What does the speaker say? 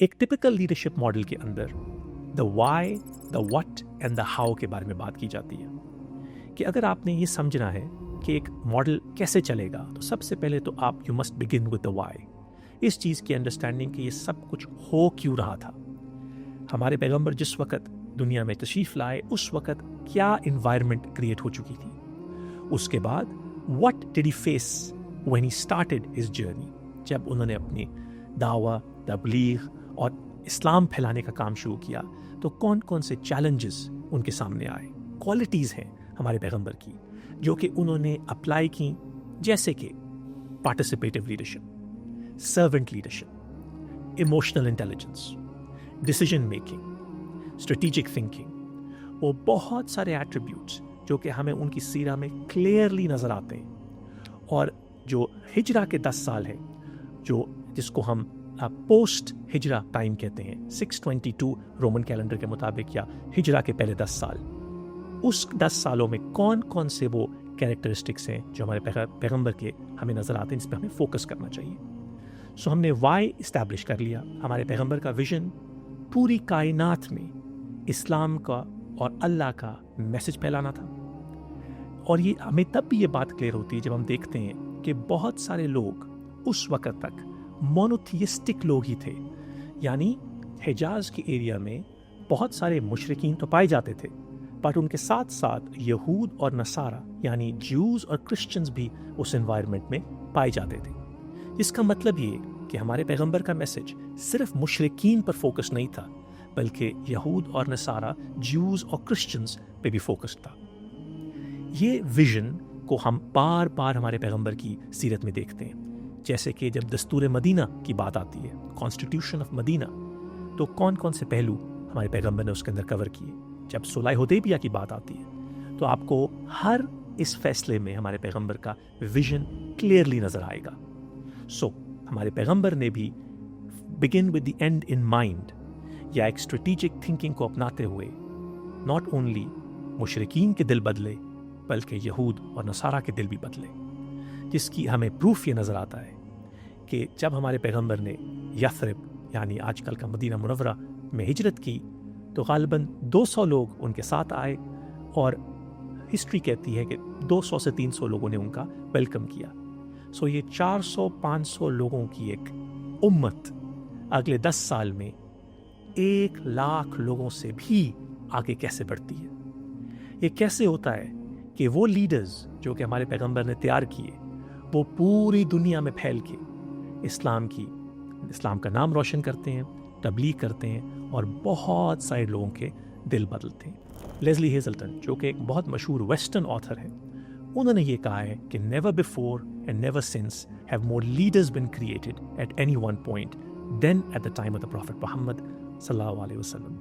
एक typical leadership model के अंदर the why, the what and the how के बारे में बात की जाती है कि अगर आपने ये समझना है कि एक मॉडल कैसे चलेगा तो सबसे पहले तो आप you must begin with the why, इस चीज़ की अंडरस्टैंडिंग कि ये सब कुछ हो क्यों रहा था। हमारे पैगंबर जिस वक़्त दुनिया में तशरीफ़ लाए उस वक़्त क्या इन्वायरमेंट क्रिएट हो चुकी थी। उसके बाद what did he face when he started his journey, जब उन्होंने अपनी दावा, तबलीग और इस्लाम फैलाने का काम शुरू किया तो कौन कौन से चैलेंजेस उनके सामने आए। क्वालिटीज़ हैं हमारे पैगंबर की जो कि उन्होंने अप्लाई की, जैसे कि participative leadership, servant leadership, emotional intelligence, decision making, strategic thinking. वो बहुत सारे एट्रीब्यूट्स जो कि हमें उनकी सीरा में क्लियरली नज़र आते हैं। और जो हिजरा के 10 साल है, जो जिसको हम पोस्ट हिजरा टाइम कहते हैं, 622 रोमन कैलेंडर के मुताबिक या हिजरा के पहले 10 साल, उस 10 सालों में कौन कौन से वो कैरेक्टरिस्टिक्स हैं जो हमारे पैगंबर के हमें नज़र आते हैं, जिस पर हमें फोकस करना चाहिए। सो हमने वाई इस्टेब्लिश कर लिया। हमारे पैगंबर का विजन पूरी कायनात में इस्लाम का और अल्लाह का मैसेज फैलाना था। और ये हमें तब भी ये बात क्लियर होती है जब हम देखते हैं कि बहुत सारे लोग उस वक़्त तक मोनोथियस्टिक लोग ही थे, यानी हिजाज के एरिया में बहुत सारे मुशरिकीन तो पाए जाते थे, बट उनके साथ साथ यहूद और नसारा यानी ज्यूज़ और क्रिश्चियंस भी उस एनवायरनमेंट में पाए जाते थे। इसका मतलब ये कि हमारे पैगंबर का मैसेज सिर्फ मुशरिकीन पर फोकस नहीं था, बल्कि यहूद और नसारा, ज्यूज़ और क्रिश्चियंस पे भी फोकस था। ये विजन को हम बार बार हमारे पैगंबर की सीरत में देखते हैं। जैसे कि जब दस्तूर मदीना की बात आती है, कॉन्स्टिट्यूशन ऑफ मदीना, तो कौन कौन से पहलू हमारे पैगंबर ने उसके अंदर कवर किए। जब सुलह हुदैबिया की बात आती है तो आपको हर इस फैसले में हमारे पैगंबर का विजन क्लियरली नज़र आएगा। हमारे पैगंबर ने भी begin with the and in mind या एक स्ट्रेटेजिक थिंकिंग को अपनाते हुए नॉट ओनली मुशरिकीन के दिल बदले बल्कि यहूद और नसारा के दिल भी बदले, जिसकी हमें प्रूफ ये नज़र आता है कि जब हमारे पैगंबर ने यथरिब यानी आजकल का मदीना मुनव्वरा में हिजरत की तो गालिबन 200 लोग उनके साथ आए और हिस्ट्री कहती है कि 200 से 300 लोगों ने उनका वेलकम किया। ये 400-500 लोगों की एक उम्मत अगले 10 साल में 1 लाख लोगों से भी आगे कैसे बढ़ती है। ये कैसे होता है कि वो लीडर्स जो कि हमारे पैगंबर ने तैयार किए वो पूरी दुनिया में फैल के इस्लाम का नाम रोशन करते हैं, तबलीग करते हैं और बहुत सारे लोगों के दिल बदलते हैं। लेस्ली हेजल्टन जो कि एक बहुत मशहूर वेस्टर्न ऑथर है, उन्होंने ये कहा है कि never before and never since have more leaders been created at any one point than at the time of the prophet Muhammad सल्लल्लाहु अलैहि वसल्लम।